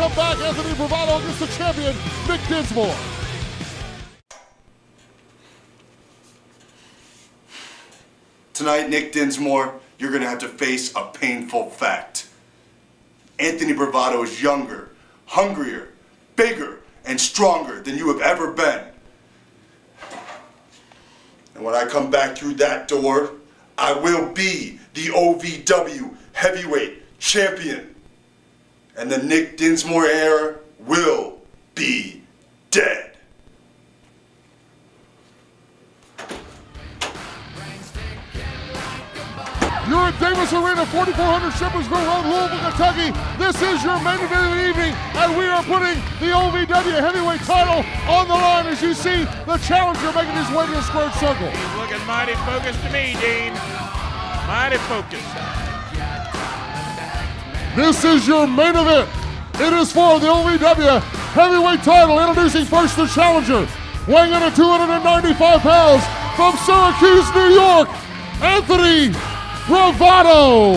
welcome back Anthony Bravado against the champion, Nick Dinsmore. Tonight, Nick Dinsmore, you're going to have to face a painful fact. Anthony Bravado is younger, hungrier, bigger, and stronger than you have ever been. And when I come back through that door, I will be the OVW heavyweight champion. And the Nick Dinsmore era will be dead. You're at Davis Arena, 4400 Shepherdsville Road, Louisville, Kentucky. This is your main event of the evening, and we are putting the OVW heavyweight title on the line as you see the challenger making his way to the squared circle. He's looking mighty focused to me, Dean. Mighty focused. This is your main event. It is for the OVW heavyweight title. Introducing first the challenger, weighing in at 295 pounds, from Syracuse, New York, Anthony Bravado.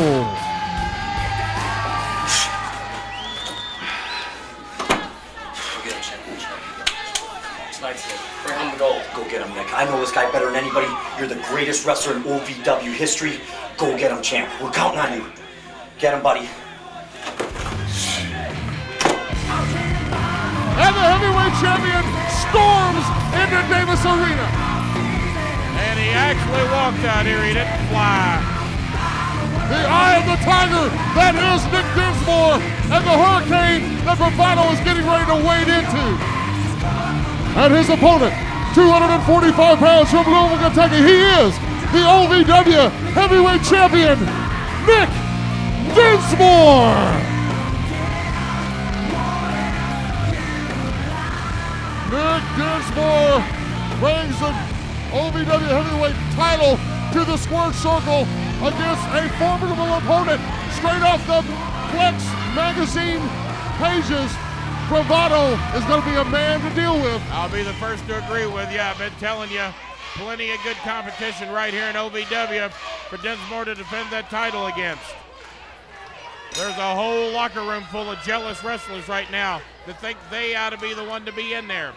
Tonight's it. Bring home the gold. Go get him, Nick. I know this guy better than anybody. You're the greatest wrestler in OVW history. Go get him, champ. We're counting on you. Get him, buddy. And the heavyweight champion storms into Davis Arena. And he actually walked out here. He didn't fly. The eye of the tiger, that is Nick Dinsmore, and the hurricane that Bravado is getting ready to wade into. And his opponent, 245 pounds from Louisville, Kentucky, he is the OVW heavyweight champion, Nick Dinsmore. Nick Dinsmore brings the OVW heavyweight title to the squared circle against a formidable opponent straight off the Flex magazine pages. Bravado is going to be a man to deal with. I'll be the first to agree with you. I've been telling you, plenty of good competition right here in OVW for Dinsmore to defend that title against. There's a whole locker room full of jealous wrestlers right now that think they ought to be the one to be in there.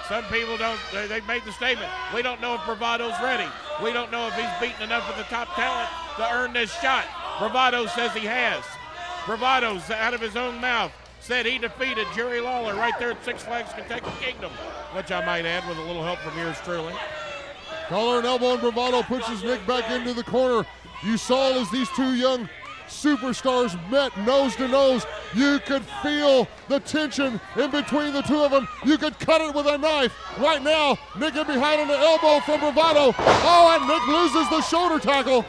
Some people don't, they made the statement, we don't know if Bravado's ready. We don't know if he's beaten enough of the top talent to earn this shot. Bravado says he has. Bravado's out of his own mouth said he defeated Jerry Lawler right there at Six Flags Kentucky Kingdom, which I might add with a little help from yours truly. Collar and elbow, and Bravado pushes Nick back into the corner. You saw as these two young superstars met nose to nose. You could feel the tension in between the two of them. You could cut it with a knife. Right now, Nick in behind on the elbow from Bravado. Oh, and Nick loses the shoulder tackle.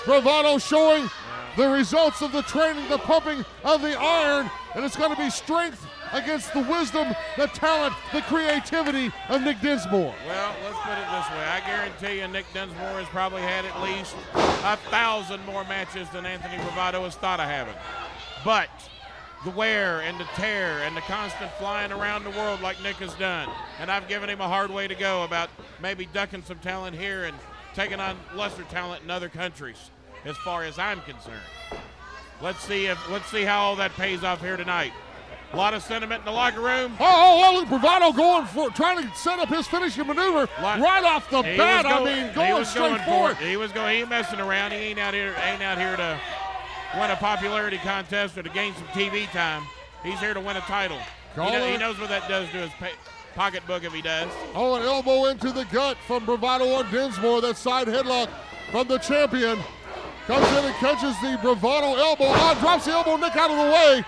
Bravado showing the results of the training, the pumping of the iron, and it's going to be strength against the wisdom, the talent, the creativity of Nick Dinsmore. Well, let's put it this way. I guarantee you Nick Dinsmore has probably had at least 1,000 more matches than Anthony Bravado has thought of having. But the wear and the tear and the constant flying around the world like Nick has done, and I've given him a hard way to go about maybe ducking some talent here and taking on lesser talent in other countries as far as I'm concerned. Let's see how all that pays off here tonight. A lot of sentiment in the locker room. Oh, look, Bravado trying to set up his finishing maneuver right off the bat. Going straight for it. He ain't messing around. He ain't out here to win a popularity contest or to gain some TV time. He's here to win a title. He knows what that does to his pocketbook if he does. Oh, an elbow into the gut from Bravado on Dinsmore. That side headlock from the champion. Comes in and catches the Bravado elbow. Oh, drops the elbow, Nick out of the way.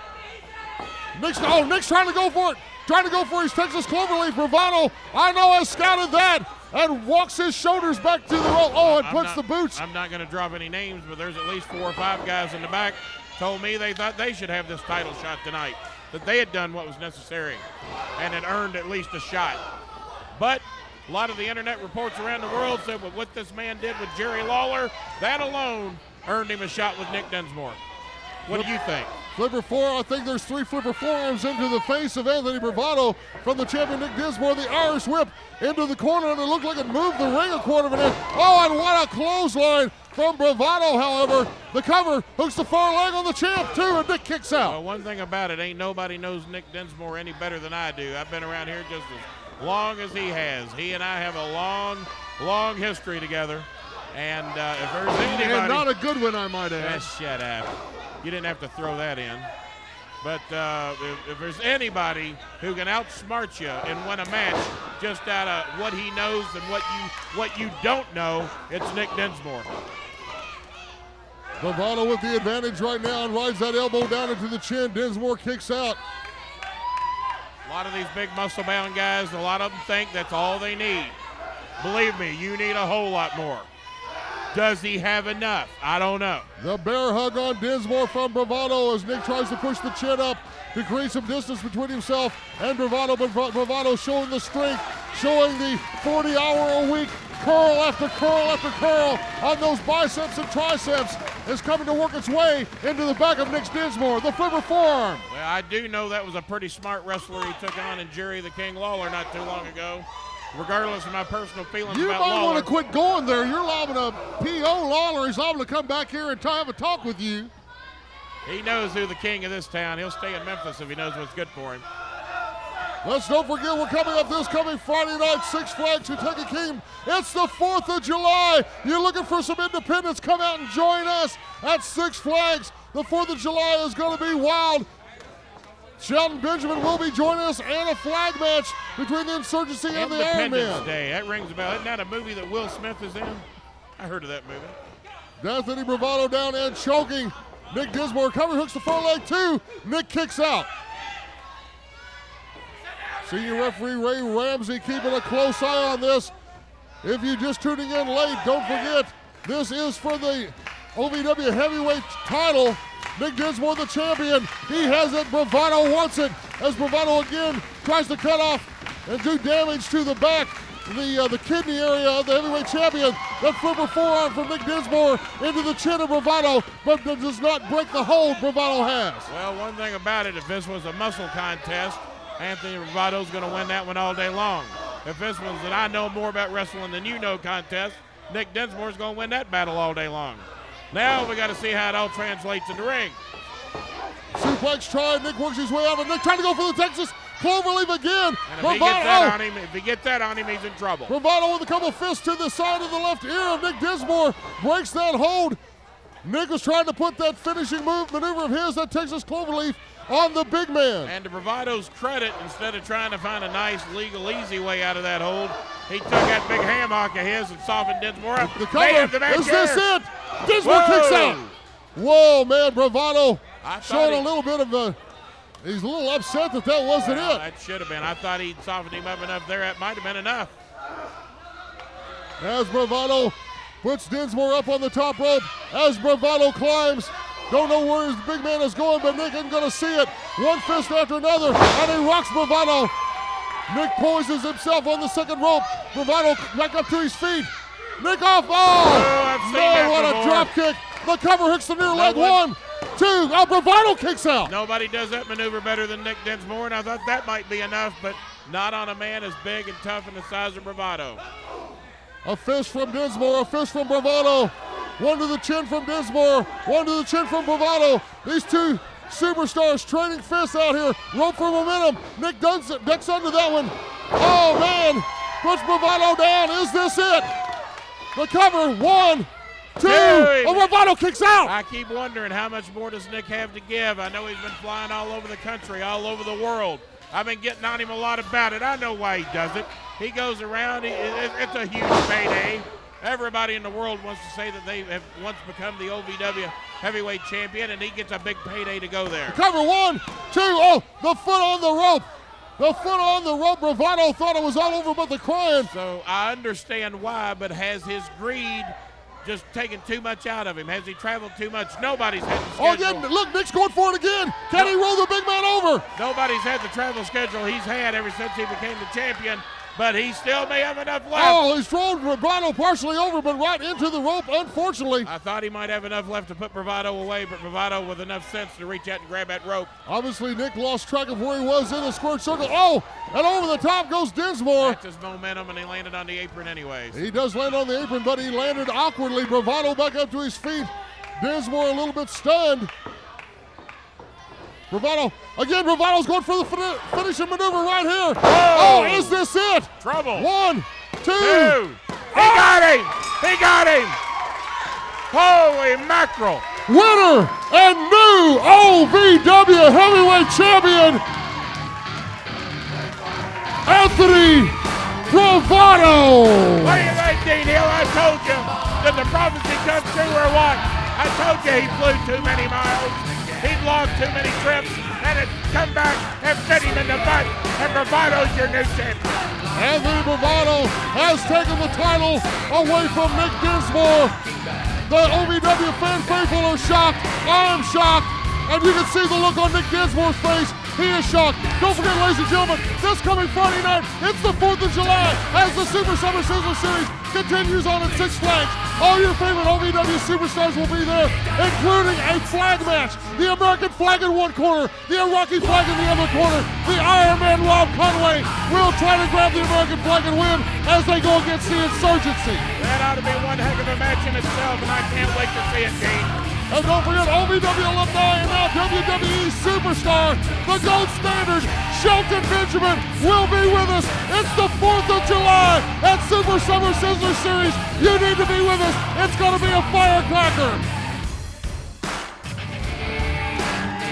Nick's trying to go for it. Trying to go for his Texas Cloverleaf. Bravado, I know, has scouted that and walks his shoulders back to the rope. Oh, and puts the boots. I'm not going to drop any names, but there's at least 4 or 5 guys in the back told me they thought they should have this title shot tonight, that they had done what was necessary and had earned at least a shot. But a lot of the internet reports around the world said what this man did with Jerry Lawler, that alone earned him a shot with Nick Dinsmore. What do you think? Flipper 4, I think there's 3 flipper forearms into the face of Anthony Bravado from the champion Nick Dinsmore. The Irish whip into the corner, and it looked like it moved the ring a quarter of an inch. Oh, and what a clothesline from Bravado, however. The cover hooks the far leg on the champ, too, and Nick kicks out. Well, one thing about it, ain't nobody knows Nick Dinsmore any better than I do. I've been around here just as long as he has. He and I have a long, long history together. And if there's anybody... And not a good one, I might add. Shut up. You didn't have to throw that in. But if there's anybody who can outsmart you and win a match just out of what he knows and what you don't know, it's Nick Dinsmore. Bravado with the advantage right now and rides that elbow down into the chin. Dinsmore kicks out. A lot of these big muscle-bound guys, a lot of them think that's all they need. Believe me, you need a whole lot more. Does he have enough? I don't know. The bear hug on Dinsmore from Bravado as Nick tries to push the chin up to create some distance between himself and Bravado, but Bravado showing the strength, showing the 40-hour-a-week curl after curl after curl on those biceps and triceps is coming to work its way into the back of Nick Dinsmore. The flipper forearm. Well, I do know that was a pretty smart wrestler he took on in Jerry the King Lawler not too long ago. Regardless of my personal feelings you about might Lawler. want to quit going there. You're liable to P.O. Lawler. He's liable to come back here and have a talk with you. He knows who the king of this town. He'll stay in Memphis if he knows what's good for him. Let's don't forget we're coming up this coming Friday night, Six Flags Kentucky King. It's the 4th of July. You're looking for some independents, come out and join us at Six Flags. The 4th of July is going to be wild. Shelton Benjamin will be joining us and a flag match between the Insurgency and the Iron Independence Man. Day. That rings a bell. Isn't that a movie that Will Smith is in? I heard of that movie. Anthony Bravado down and choking. Nick Dinsmore cover hooks the far leg too. Nick kicks out. Senior referee Ray Ramsey keeping a close eye on this. If you're just tuning in late, don't forget this is for the OVW heavyweight title. Nick Dinsmore the champion. He has it. Bravado wants it. As Bravado again tries to cut off and do damage to the back, the kidney area of the heavyweight champion. That flipper forearm from Nick Dinsmore into the chin of Bravado, but that does not break the hold Bravado has. Well, one thing about it, if this was a muscle contest, Anthony Bravado's going to win that one all day long. If this was that I know more about wrestling than you know contest, Nick Dinsmore's going to win that battle all day long. Now we got to see how it all translates in the ring. Suplex tried. Nick works his way out, but Nick trying to go for the Texas Cloverleaf again. And if he gets that on him, he's in trouble. Bravado with a couple fists to the side of the left ear of Nick Dinsmore. Breaks that hold. Nick was trying to put that finishing maneuver of his, that Texas Cloverleaf, on the big man. And to Bravado's credit, instead of trying to find a nice, legal, easy way out of that hold, he took that big hammock of his and softened Dinsmore up. The cover, is this it? Dinsmore kicks out. Whoa, man, Bravado showing a little bit of he's a little upset that wasn't it. That should have been. I thought he'd softened him up enough there. That might have been enough. As Bravado puts Dinsmore up on the top rope, as Bravado climbs, don't know where his big man is going, but Nick isn't going to see it. One fist after another, and he rocks Bravado. Nick poises himself on the second rope. Bravado back up to his feet. Nick off. Oh, man, what a drop kick. The cover hits the near leg. 1, 2. Oh, Bravado kicks out. Nobody does that maneuver better than Nick Dinsmore, and I thought that might be enough, but not on a man as big and tough and the size of Bravado. A fist from Dinsmore, a fist from Bravado. One to the chin from Dinsmore, one to the chin from Bravado. These two superstars trading fists out here. Rope for momentum. Nick ducks under that one. Oh, man. Puts Bravado down. Is this it? The cover. 1, 2. Oh, Bravado kicks out. I keep wondering how much more does Nick have to give. I know he's been flying all over the country, all over the world. I've been getting on him a lot about it. I know why he does it. He goes around. It's a huge payday. Everybody in the world wants to say that they have once become the OVW heavyweight champion, and he gets a big payday to go there. Cover. 1, 2. Oh, the foot on the rope. The foot on the rope. Bravado thought it was all over but the crying. So I understand why, but has his greed just taken too much out of him? Has he traveled too much? Nobody's had the schedule. Oh, again, look, Nick's going for it again. Can he roll the big man over? Nobody's had the travel schedule he's had ever since he became the champion. but he still may have enough left. Oh, he's thrown Bravado partially over, but right into the rope, unfortunately. I thought he might have enough left to put Bravado away, but Bravado with enough sense to reach out and grab that rope. Obviously, Nick lost track of where he was in the squared circle. Oh, and over the top goes Dinsmore. That's his momentum, and he landed on the apron anyways. He does land on the apron, but he landed awkwardly. Bravado back up to his feet. Dinsmore a little bit stunned. Bravado, again, Bravado's going for the finishing maneuver right here. Oh, is this it? Trouble. 1, 2. He got him. He got him. Holy mackerel. Winner and new OVW heavyweight champion, Anthony Bravado. What do you think, Dean Hill? I told you. Did the prophecy come true or what? I told you he flew too many miles. He'd lost too many trips, and it's come back and bit him in the butt, and Bravado's your new champion. Anthony Bravado has taken the title away from Nick Dinsmore. The OVW fan faithful are shocked. I am shocked. And you can see the look on Nick Dinsmore's face. He is shocked. Don't forget, ladies and gentlemen, this coming Friday night, it's the 4th of July as the Super Summer Sizzler Series continues on at Six Flags. All your favorite OVW superstars will be there, including a flag match. The American flag in one corner, the Iraqi flag in the other corner. The Iron Man Rob Conway will try to grab the American flag and win as they go against the Insurgency. That ought to be one heck of a match in itself, and I can't wait to see it, Dean. And don't forget, OVW alumni and now WWE superstar, the gold standard, Shelton Benjamin, will be with us. It's the 4th of July at Super Summer Sizzler Series. You need to be with us. It's going to be a firecracker.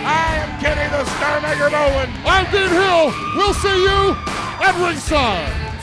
I am Kenny the Star Maker Bowen. I'm Dean Hill. We'll see you at ringside.